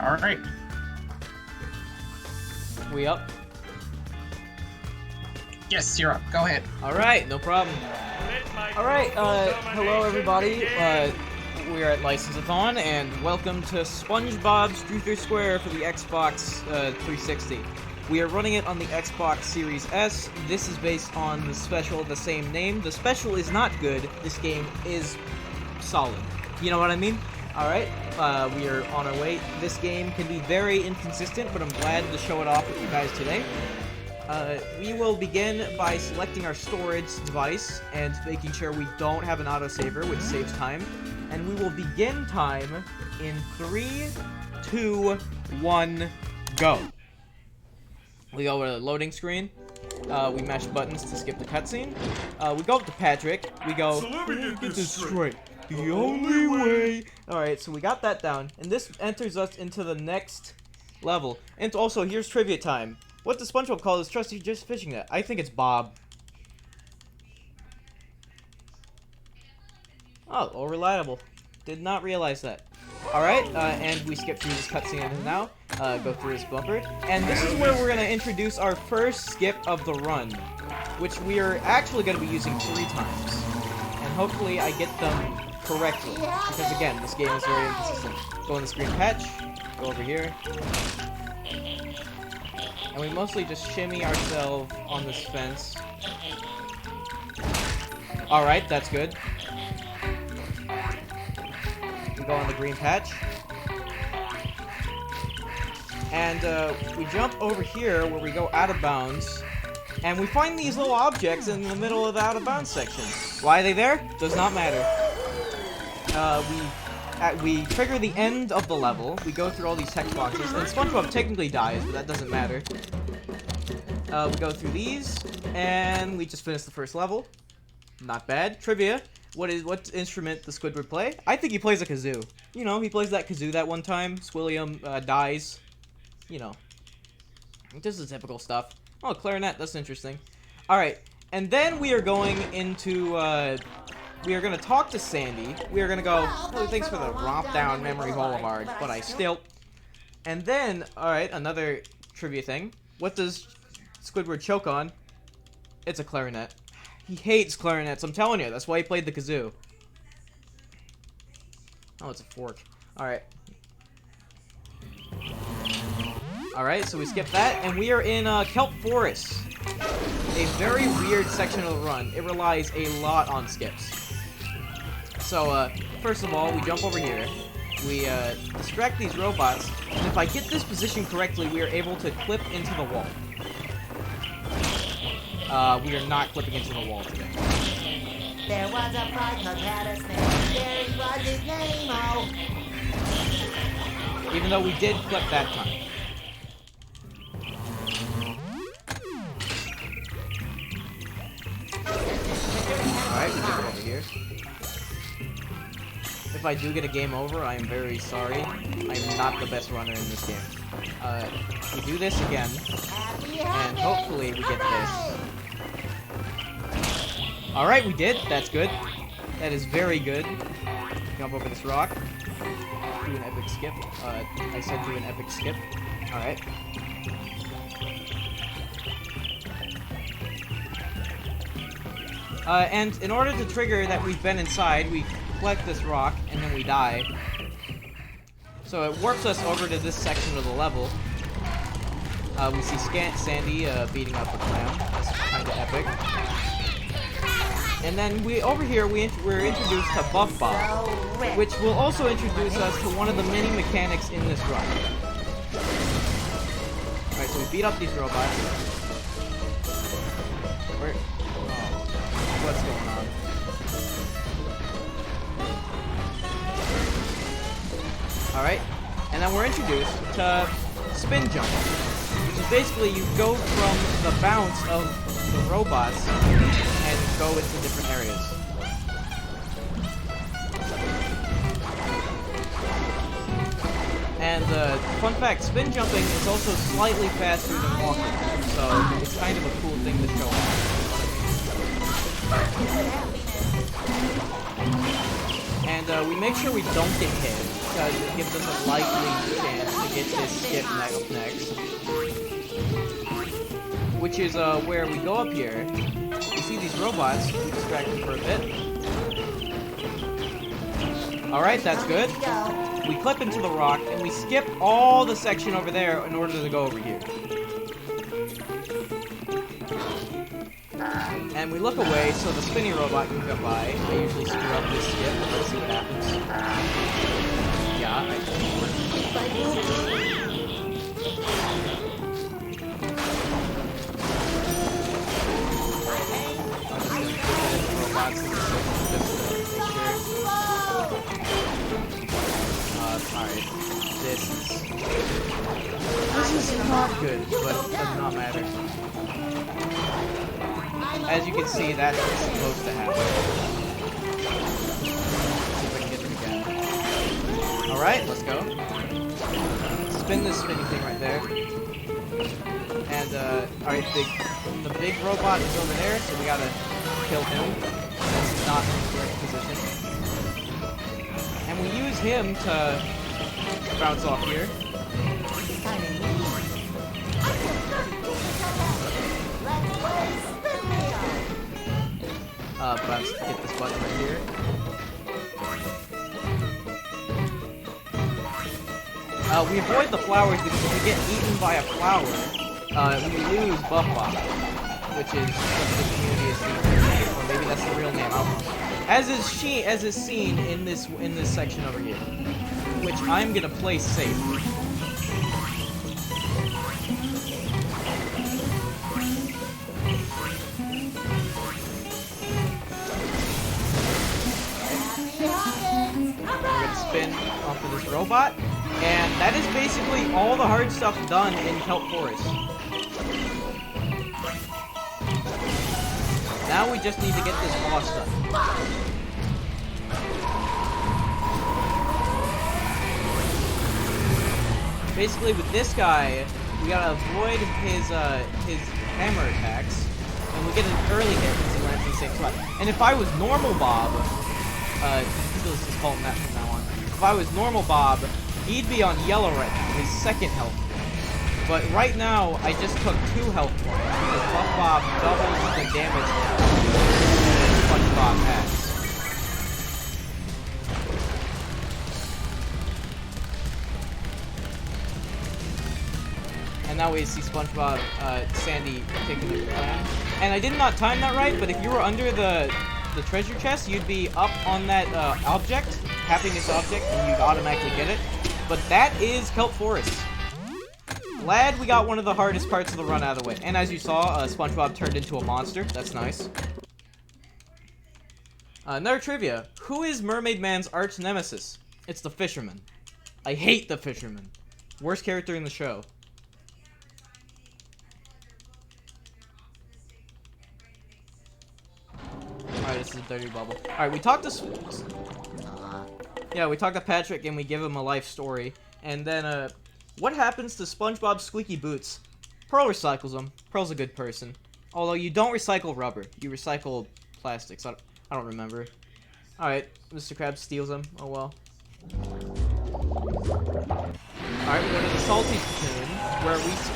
Alright. We up? Yes, you're up. Go ahead. Alright, no problem. Alright, hello everybody. We're at License-a-thon, and welcome to Spongebob's Truth or Square for the Xbox 360. We are running it on the Xbox Series S. This is based on the special of the same name. The special is not good. This game is solid. You know what I mean? Alright, we are on our way. This game can be very inconsistent, but I'm glad to show it off with you guys today. We will begin by selecting our storage device and making sure we don't have an autosaver, which saves time. And we will begin time in 3, 2, 1, go. We go to the loading screen. We mash buttons to skip the cutscene. We go up to Patrick. We go, So let me get this straight. The only way. Alright, so we got that down. And this enters us into the next level. And also, here's trivia time. What does SpongeBob call his trusty just fishing net? I think it's Bob. Oh, all reliable. Did not realize that. Alright, and we skip through this cutscene now. Go through this bumper. And this is where we're going to introduce our first skip of the run, which we are actually going to be using 3 times. And hopefully I get them correctly, because again, this game is very inconsistent. Go on the screen patch, go over here. And we mostly just shimmy ourselves on this fence. Alright, that's good. We go on the green patch. And we jump over here where we go out of bounds. And we find these little objects in the middle of the out of bounds section. Why are they there? Does not matter. We trigger the end of the level. We go through all these text boxes, and SpongeBob technically dies, but that doesn't matter. We go through these, and we just finish the first level. Not bad. Trivia. What instrument does Squidward play? I think he plays a kazoo. You know, he plays that kazoo that one time. Swilliam dies. You know. This is typical stuff. Oh, clarinet. That's interesting. Alright. And then we are going into, we are going to talk to Sandy. We are going to go, oh, thanks for the romp down memory boulevard, but I still... And then, alright, another trivia thing. What does Squidward choke on? It's a clarinet. He hates clarinets, I'm telling you. That's why he played the kazoo. Oh, it's a fork. Alright. Alright, so we skip that, and we are in Kelp Forest. A very weird section of the run. It relies a lot on skips. So, first of all, we jump over here. We, distract these robots, and if I get this position correctly, we are able to clip into the wall. We are not clipping into the wall today. There was a frog that had a snake. There was his name, oh. Even though we did clip that time. Alright, we get it over here. If I do get a game over, I am very sorry. I am not the best runner in this game. We do this again, and hopefully we get this. Alright, we did. That's good. That is very good. Jump over this rock. Do an epic skip. I said do an epic skip. Alright. And in order to trigger that we've been inside, we collect this rock, and then we die. So it warps us over to this section of the level. We see Sandy beating up a clown. That's kind of epic. And then over here, we're introduced to Buff Bob, which will also introduce us to one of the many mechanics in this run. Alright, so we beat up these robots. What's going on? Alright, and then we're introduced to Spin Jump, which is basically you go from the bounce of the robots and go into different areas. And fun fact, spin jumping is also slightly faster than walking, so it's kind of a cool thing to show off. And we make sure we don't get hit, because it gives us a likely chance to get this skip next. Which is where we go up here. You see these robots, we distract them for a bit. Alright, that's good. We clip into the rock, and we skip all the section over there in order to go over here. And we look away so the spinny robot can come by. I usually screw up this skip, but let's see what happens. Yeah, I think it works. Alright. This is not good, but it does not matter. As you can see, that's what's supposed to happen. Let's see if I can get them again. Alright, let's go. Spin this spinning thing right there. And, alright, the big robot is over there, so we gotta kill him. That's not in the correct position. And we use him to bounce off here. Bounce to hit this button right here. We avoid the flowers because if we get eaten by a flower, we lose Buff Bob, which is what the community is seen, or maybe that's the real name. I don't know. As is seen in this section over here, which I'm gonna play safe. Spin off of this robot, and that is basically all the hard stuff done in Kelp Forest. Now we just need to get this boss done. Basically, with this guy, we gotta avoid his hammer attacks, and we get an early hit because he lands in the same spot. And if I was normal Bob, let's just call him that from now on. If I was normal Bob, he'd be on yellow right now, his second health point. But right now, I just took 2 health points because Buff Bob doubles the damage that SpongeBob has. And now we see SpongeBob, Sandy taking the plan. And I did not time that right, but if you were under the treasure chest, you'd be up on that object, tapping this object, and you'd automatically get it. But that is Kelp Forest. Glad we got one of the hardest parts of the run out of the way. And as you saw, SpongeBob turned into a monster. That's nice. Another trivia. Who is Mermaid Man's arch nemesis? It's the fisherman. I hate the fisherman. Worst character in the show. Alright, this is a dirty bubble. Alright, we talked to... Yeah, we talk to Patrick and we give him a life story. And then, what happens to SpongeBob's squeaky boots? Pearl recycles them. Pearl's a good person. Although you don't recycle rubber. You recycle plastics. I don't remember. Alright, Mr. Krabs steals them. Oh well. Alright, we go to the Salty Platoon,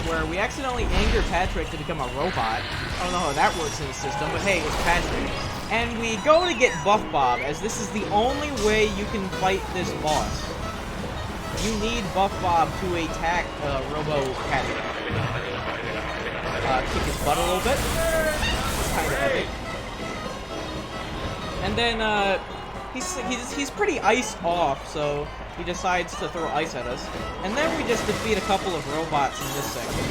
where we accidentally anger Patrick to become a robot. I don't know how that works in the system, but hey, it's Patrick. And we go to get Buff Bob, as this is the only way you can fight this boss. You need Buff Bob to attack Robo Patrick. Kick his butt a little bit. It's kind of epic. And then he's pretty iced off, so he decides to throw ice at us. And then we just defeat a couple of robots in this section.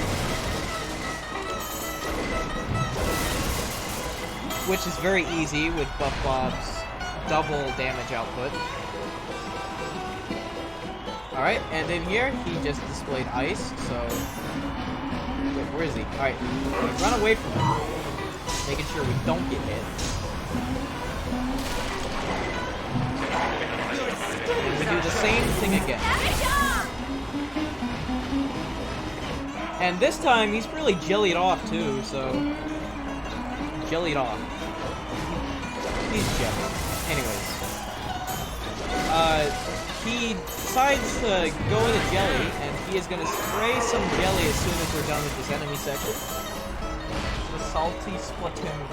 Which is very easy with Buff Bob's double damage output. Alright, and in here, he just displayed ice, so... Wait, where is he? Alright, run away from him. Making sure we don't get hit. And we do the same thing again. And this time, he's really jellied off, too, so... Jellied off. He's jelly. Anyways. he decides to go into jelly, and he is going to spray some jelly as soon as we're done with this enemy section. The salty splatoon.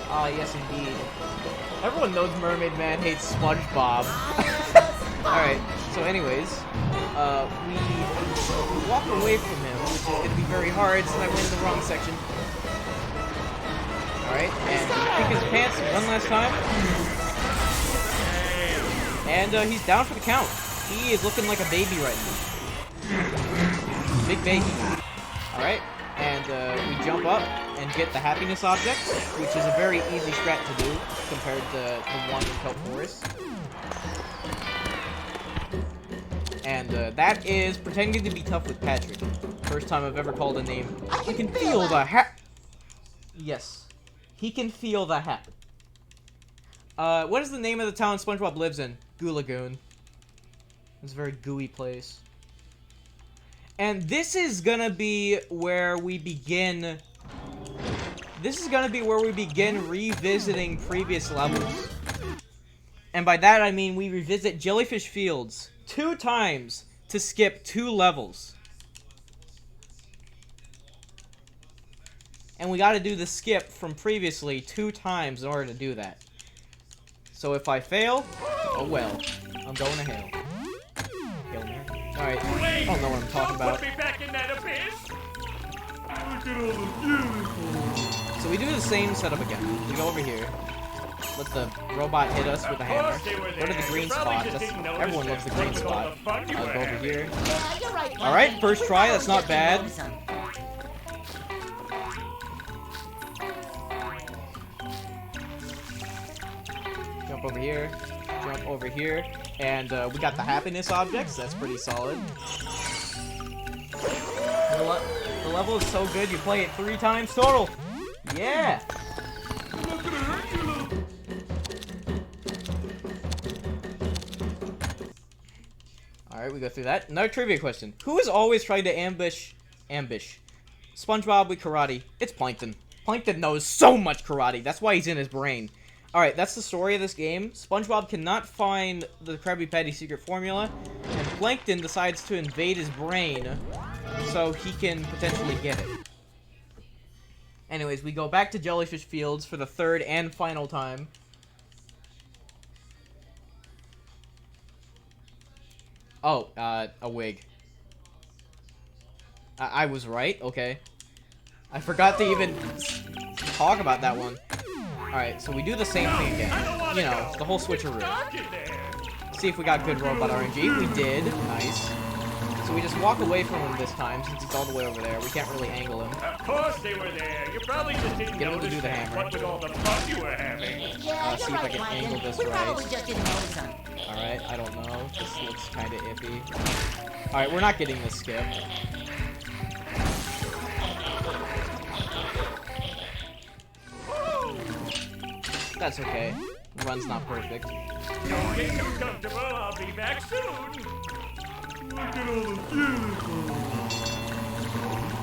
Ah, yes indeed. Everyone knows Mermaid Man hates Spongebob. Alright, so anyways, we walk away from him, which is going to be very hard since I went in the wrong section. Alright, and kick his pants one last time. And he's down for the count. He is looking like a baby right now. Big baby. Alright, and we jump up and get the happiness object, which is a very easy strat to do compared to the one in Kelp Forest. And that is pretending to be tough with Patrick. First time I've ever called a name. He can feel the Yes. He can feel the happen. What is the name of the town SpongeBob lives in? Goo Lagoon. It's a very gooey place. And this is gonna be where we begin... This is gonna be where we begin revisiting previous levels. And by that I mean we revisit Jellyfish Fields 2 times to skip 2 levels. And we gotta do the skip from previously 2 times in order to do that. So if I fail, oh well. I'm going to hell. Hail Mary. Alright, I don't know what I'm talking about. So we do the same setup again. We go over here. Let the robot hit us with a hammer. Go to the green spot. Everyone loves the green spot. I'll go over here. Alright, first try. That's not bad. Jump over here. Jump over here. And we got the happiness objects. That's pretty solid. The level is so good, you play it 3 times total. Yeah! Alright, we go through that. Another trivia question. Who is always trying to ambush SpongeBob with karate? It's Plankton. Plankton knows so much karate. That's why he's in his brain. Alright, that's the story of this game. SpongeBob cannot find the Krabby Patty secret formula, and Plankton decides to invade his brain so he can potentially get it. Anyways, we go back to Jellyfish Fields for the 3rd and final time. Oh, a wig. I was right, okay. I forgot to even talk about that one. Alright, so we do the same thing again. You know, the whole switcheroo. See if we got good robot RNG. We did. Nice. So we just walk away from him this time, since he's all the way over there. We can't really angle him. Of course they were there. You probably just didn't Get him to do the hammer. What with all the fun you were having. Yeah, See if I can angle this we right. probably just didn't notice him. Alright, I don't know. This looks kind of iffy. Alright, we're not getting this skip. That's okay. The run's not perfect. Don't get too comfortable. I'll be back soon.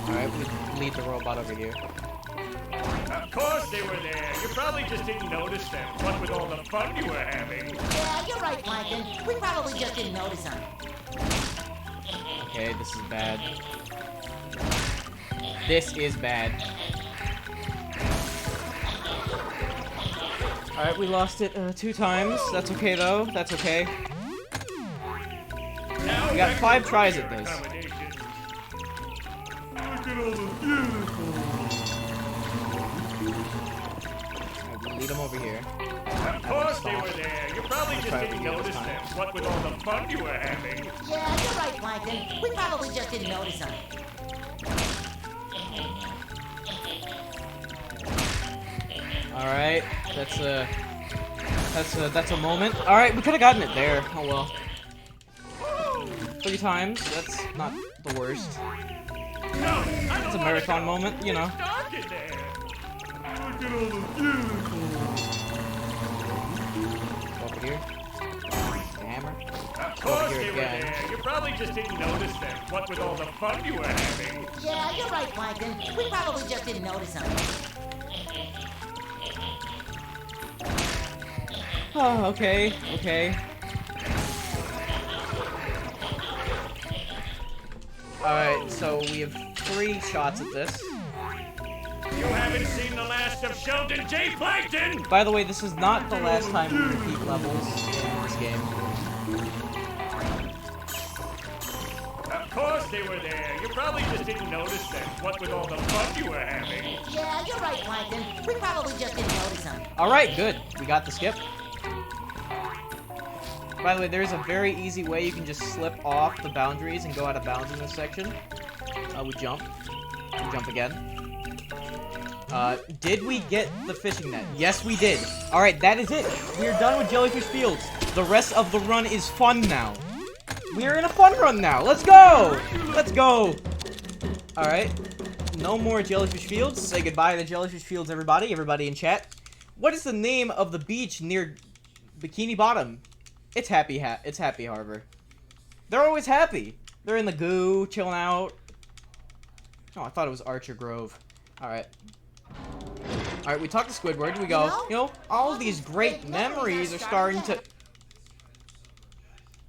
Alright, we lead the robot over here. Of course they were there. You probably just didn't notice them. What with all the fun you were having. Yeah, you're right, Plankton. We probably just didn't notice him. Okay, this is bad. This is bad. Alright, we lost it 2 times. That's okay, though. That's okay. We got 5 tries at this. Alright, lead them over here. Of course they were there. You probably just didn't notice them. What with all the fun you were having. Yeah, you're right, Plankton. We probably just didn't notice him. Alright, that's a moment. Alright, we could have gotten it there. Oh well. 3 times, that's not the worst. It's a marathon moment, you know. Over here. The hammer. Of course they were there. You probably just didn't notice them. What with all the fun you were having. Yeah, you're right, Plankton. We probably just didn't notice him. Oh, okay, okay. Alright, so we have 3 shots at this. You haven't seen the last of Sheldon J. Plankton! By the way, this is not the last time we repeat levels in this game. Of course they were there. You probably just didn't notice them, what with all the fun you were having. Yeah, you're right, Plankton. We probably just didn't notice him. Alright, good. We got the skip. By the way, there's a very easy way you can just slip off the boundaries and go out of bounds in this section. We jump. We jump again. Did we get the fishing net? Yes, we did. Alright, that is it. We're done with Jellyfish Fields. The rest of the run is fun now. We're in a fun run now. Let's go! Let's go! Alright. No more Jellyfish Fields. Say goodbye to Jellyfish Fields, everybody. Everybody in chat. What is the name of the beach near Bikini Bottom? It's Happy Harbor. They're always happy. They're in the goo, chilling out. Oh, I thought it was Archer Grove. Alright. Alright, we talked to Squidward. We go, you know, all these great memories are starting to...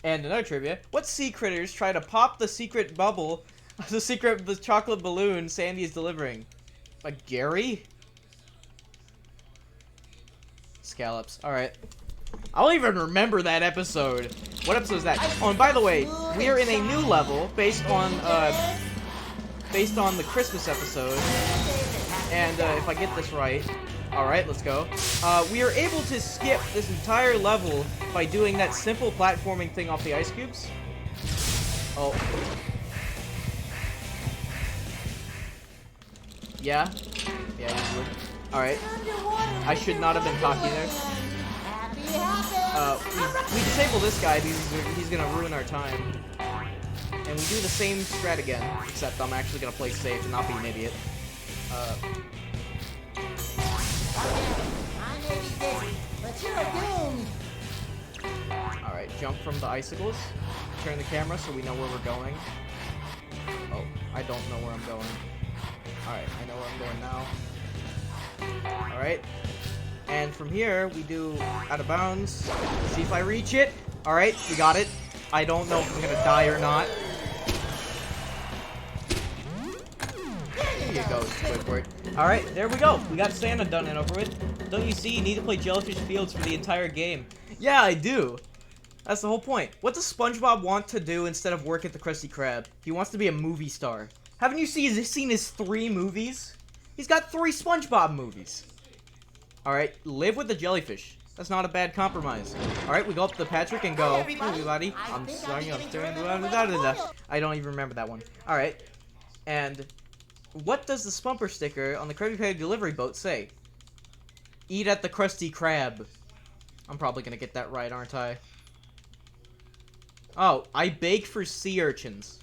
And another trivia. What sea critters try to pop the secret bubble, the chocolate balloon Sandy is delivering? Like Gary? Scallops. Alright. I don't even remember that episode. What episode is that? Oh, and by the way, we are in a new level based on the Christmas episode. And if I get this right, alright, let's go. We are able to skip this entire level by doing that simple platforming thing off the ice cubes. Oh. Yeah? Yeah, you would. Alright. I should not have been cocky there. We disable this guy because he's gonna ruin our time. And we do the same strat again, except I'm actually gonna play safe and not be an idiot. Alright, jump from the icicles. Turn the camera so we know where we're going. Oh, I don't know where I'm going. Alright, I know where I'm going now. Alright. And from here, we do out of bounds. See if I reach it. Alright, we got it. I don't know if I'm gonna die or not. Here you go, Squidward. Alright, there we go. We got Santa done and over with. Don't you see? You need to play Jellyfish Fields for the entire game. Yeah, I do. That's the whole point. What does SpongeBob want to do instead of work at the Krusty Krab? He wants to be a movie star. Haven't you seen his 3 movies? He's got 3 SpongeBob movies. Alright, live with the jellyfish. That's not a bad compromise. Alright, we go up to Patrick and go, hey everybody, I'm sorry, I'm staring, I don't even remember that one. Alright, and what does the Spumper sticker on the Krabby Patty delivery boat say? Eat at the Krusty Krab. I'm probably gonna get that right, aren't I? Oh, I bake for sea urchins.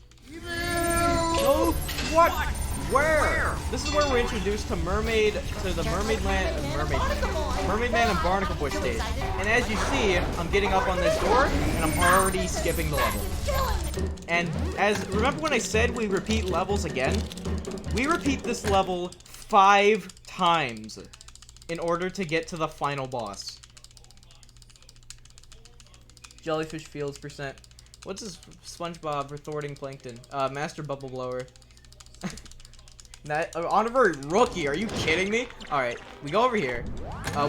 Oh, what? Where? This is where we're introduced to the Mermaid Man and Barnacle Boy stage. And as you see, I'm getting up on this door, and I'm already skipping the level. And remember when I said we repeat levels again? We repeat this level 5 times in order to get to the final boss. Jellyfish Fields %. What's this SpongeBob retorting plankton? Master Bubble Blower. Honorary Rookie, are you kidding me? Alright, we go over here.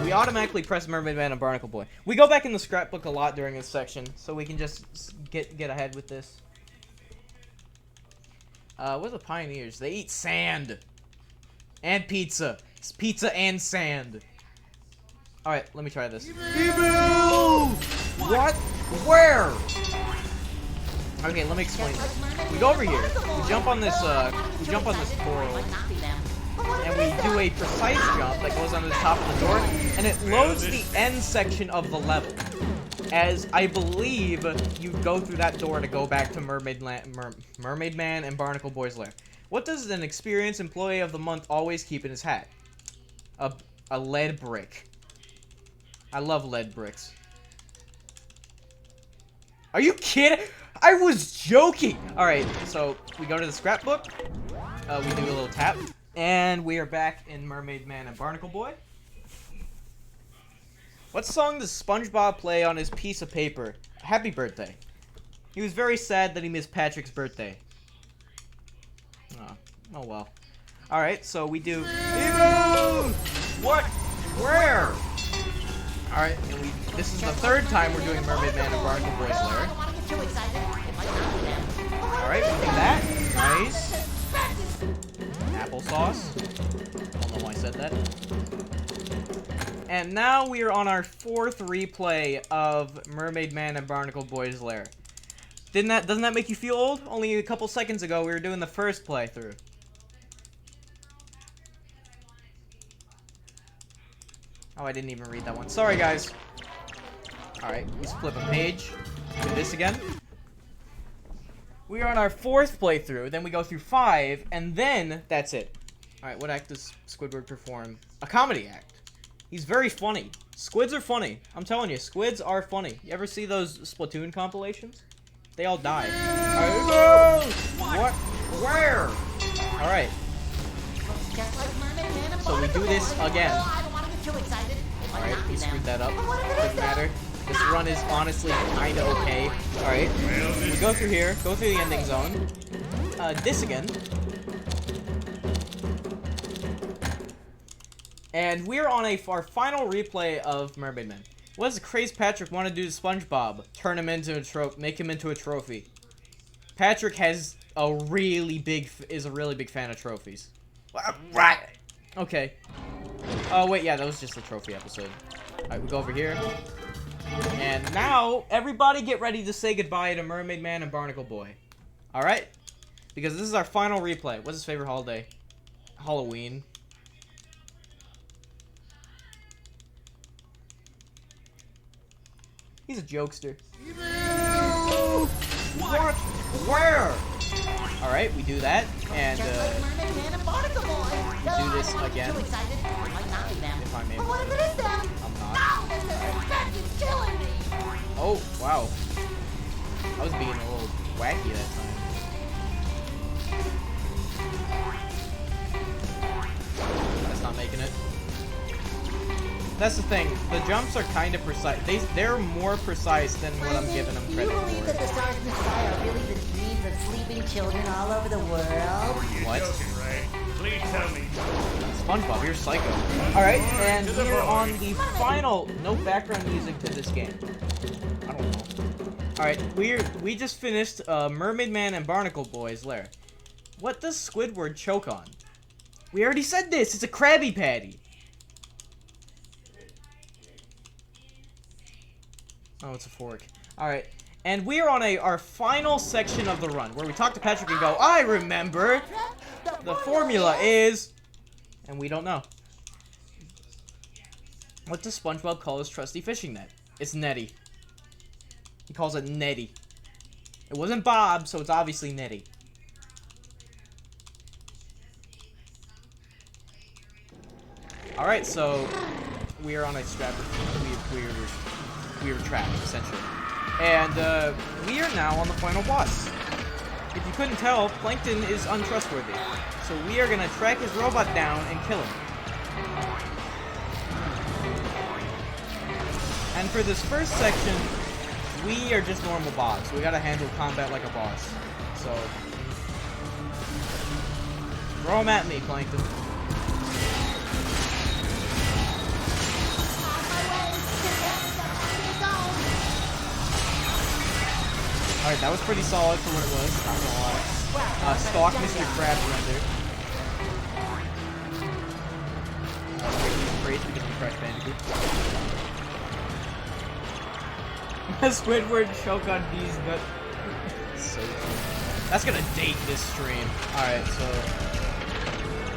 We automatically press Mermaid Man and Barnacle Boy. We go back in the scrapbook a lot during this section, so we can just get ahead with this. What are the Pioneers? They eat sand. And pizza. It's pizza and sand. Alright, let me try this. What? Where? Okay, let me explain this. We go over here. We jump on this coral. And we do a precise jump that goes on the top of the door. And it loads the end section of the level. As I believe you go through that door to go back to Mermaid Man and Barnacle Boy's lair. What does an experienced employee of the month always keep in his hat? A lead brick. I love lead bricks. Are you kidding? I was joking! Alright, so we go to the scrapbook. We do a little tap. And we are back in Mermaid Man and Barnacle Boy. What song does SpongeBob play on his piece of paper? Happy birthday. He was very sad that he missed Patrick's birthday. Oh well. Alright, so we do... Even! What? Where? Alright, and this is the third time we're doing Mermaid Man and Barnacle Boy's Lair. Alright, we do that. Nice. Applesauce. Don't know why I said that. And now we are on our 4th replay of Mermaid Man and Barnacle Boy's Lair. Doesn't that make you feel old? Only a couple seconds ago we were doing the first playthrough. Oh, I didn't even read that one. Sorry, guys. Alright, let's flip a page. Do this again. We are on our 4th playthrough, then we go through 5, and then that's it. Alright, what act does Squidward perform? A comedy act. He's very funny. Squids are funny. I'm telling you, squids are funny. You ever see those Splatoon compilations? They all die. Alright, what? Where? Alright. So we do this again. Alright, we screwed that up. Doesn't matter. This run is honestly kinda okay. Alright. We go through here, go through the ending zone. This again. And we're on our final replay of Mermaid Man. What does Crazy Patrick want to do to Spongebob? Turn him into a make him into a trophy. Patrick is a really big fan of trophies. Right. Okay. Oh wait, yeah, that was just the trophy episode. Alright, we go over here. And now, everybody get ready to say goodbye to Mermaid Man and Barnacle Boy. Alright? Because this is our final replay. What's his favorite holiday? Halloween. He's a jokester. What? Where? Alright, we do that. And, we do this again. If I'm able to. I'm not. Oh, wow. I was being a little wacky that time. That's not making it. That's the thing. The jumps are kind of precise. They're more precise than what I'm giving them credit for. Do you believe that the stars in the sky are really the dreams of sleeping children all over the world? What? Joking, right? Please tell me. SpongeBob, you're psycho. Alright, and we're on the final... No background music to this game. I don't know. Alright, we just finished Mermaid Man and Barnacle Boy's Lair. What does Squidward choke on? We already said this! It's a Krabby Patty! Oh, it's a fork. Alright. And we are on our final section of the run, where we talk to Patrick and go, I remember! The formula is... And we don't know. What does SpongeBob call his trusty fishing net? It's Netty. He calls it Netty. It wasn't Bob, so it's obviously Netty. Alright, so... We are on a strap... We were trapped, essentially. And, we are now on the final boss. If you couldn't tell, Plankton is untrustworthy. So we are gonna track his robot down and kill him. And for this first section, we are just normal bots. We gotta handle combat like a boss. So... Throw him at me, Plankton. Alright, that was pretty solid for what it was, not gonna lie. Stalk Mr. Krabs render. Praise because we Crash Bandicoot. Squidward choke on B's gut. So funny. That's gonna date this stream. Alright, so...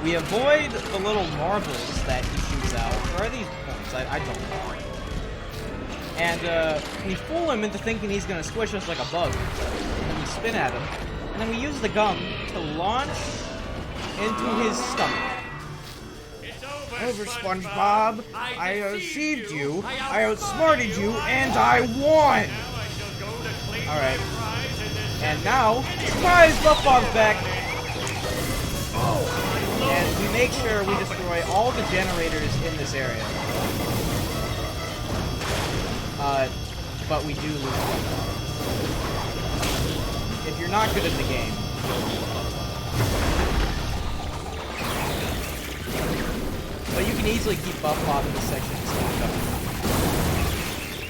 We avoid the little marbles that he shoots out. Where are these points? I don't know. And, we fool him into thinking he's gonna squish us like a bug. And then we spin at him. And then we use the gum to launch into his stomach. Over, SpongeBob. I deceived you. I outsmarted you, and I won! Alright. And now, surprise, SpongeBob's back! And we make sure we destroy all the generators in this area. But we do lose one. If you're not good at the game. can easily keep Buff-Bob in this section and slow it up.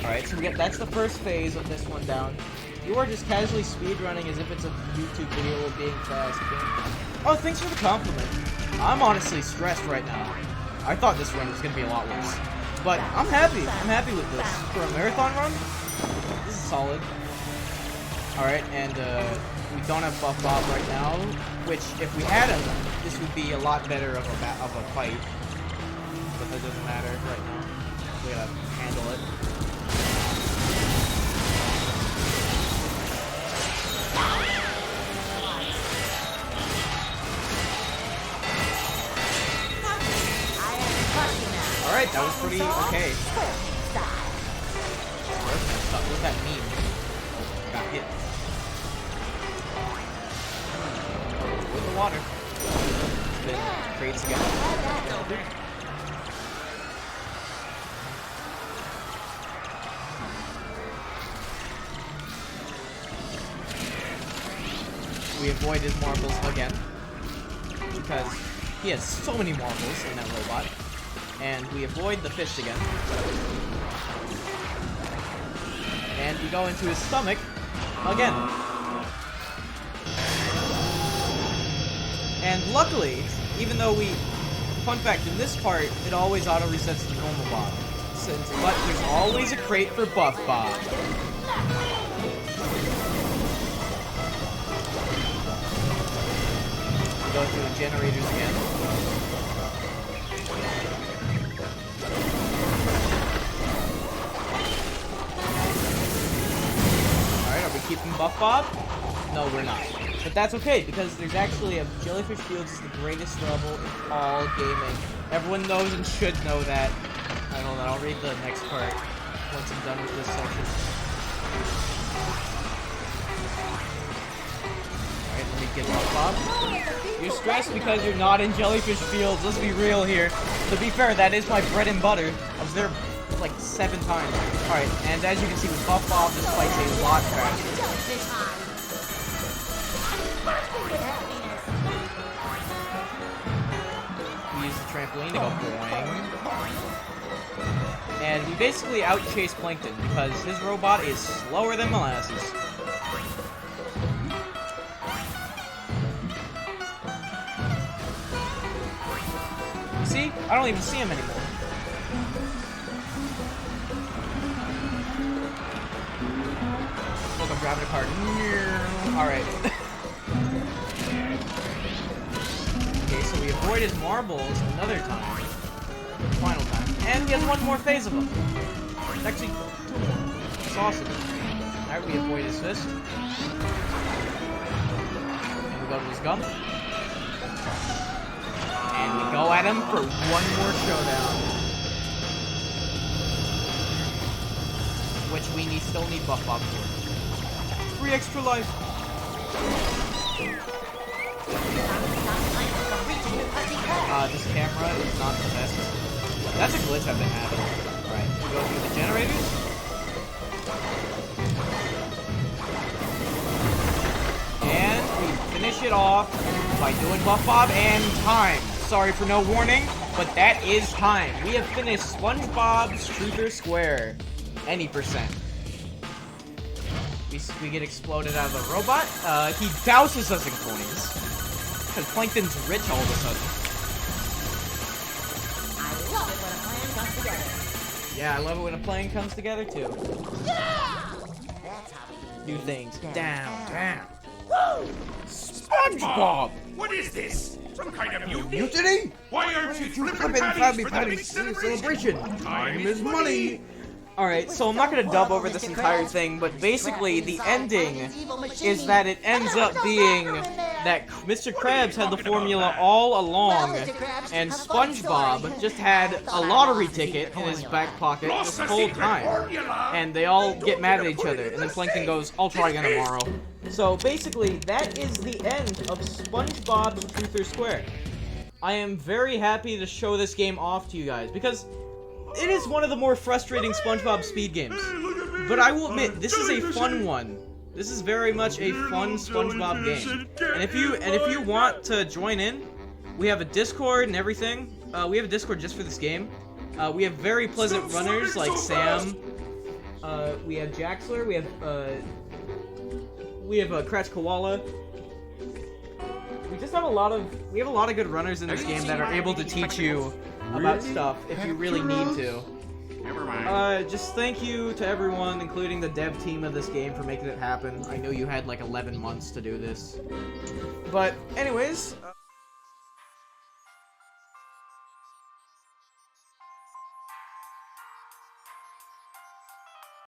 Alright, so that's the first phase of this one down. You are just casually speedrunning as if it's a YouTube video of being fast. Oh, thanks for the compliment. I'm honestly stressed right now. I thought this run was going to be a lot worse. But I'm happy. I'm happy with this. For a marathon run, this is solid. Alright, and we don't have Buff-Bob right now, which, if we had him, this would be a lot better of a fight. But that doesn't matter right now. We gotta handle it. Alright, that was pretty okay. What does that mean? Got hit. With the water. Then trades again. We avoid his marbles again. Because he has so many marbles in that robot. And we avoid the fish again. And we go into his stomach again. And luckily, even though fun fact, in this part, it always auto-resets the normal Bob. But there's always a crate for Buff-Bob. We go through the generators again. Keeping Buff-Bob? No, we're not. But that's okay, because there's actually a Jellyfish Fields is the greatest level in all gaming. Everyone knows and should know that. Alright, hold on, I'll read the next part once I'm done with this section. Alright, let me get Buff-Bob. You're stressed because you're not in Jellyfish Fields. Let's be real here. To be fair, that is my bread and butter. I was there like 7 times. Alright, and as you can see with Buff-Bob, this fight's a lot faster. We use the trampoline to go boing. And we basically outchase Plankton because his robot is slower than molasses. You see? I don't even see him anymore. Look, I'm driving a car. Alright. Okay, so we avoid his marbles another time. Final time. And he has one more phase of them. Actually, 2 more. That's awesome. Alright, we avoid his fist. And we go to his gum. And we go at him for one more showdown. Which we still need Buff-Bob for. 3 extra life. This camera is not the best. That's a glitch I've been having. Alright, we go through the generators. And we finish it off by doing Buff-Bob and time. Sorry for no warning, but that is time. We have finished Spongebob's Truth or Square. Any percent. We get exploded out of the robot. He douses us in coins. Because Plankton's rich all of a sudden. I love it when a plan comes together. Yeah, I love it when a plan comes together too. That's how we Do things. Down. Woo! SpongeBob! What is this? Some kind of mutiny? Why aren't you flipping patties for the big celebration? Time is money! Alright, so I'm not gonna dub over this entire thing, but basically the ending is that it ends up being that Mr. Krabs had the formula all along, and SpongeBob just had a lottery ticket in his back pocket this whole time. And they all get mad at each other, and then Plankton goes, I'll try again tomorrow. So basically, that is the end of SpongeBob's Truth or Square. I am very happy to show this game off to you guys, because it is one of the more frustrating SpongeBob speed games. But I will admit, this is a fun one. This is very much a fun SpongeBob game. And if you want to join in, We have a Discord and everything. We have a Discord just for this game. We have very pleasant runners like Sam. We have Jaxler. We have Crash Koala. We just have a lot of good runners in this game that are able to teach you about stuff if you really need to. Never mind. Just thank you to everyone, including the dev team of this game, for making it happen. I know you had like 11 months to do this. But anyways,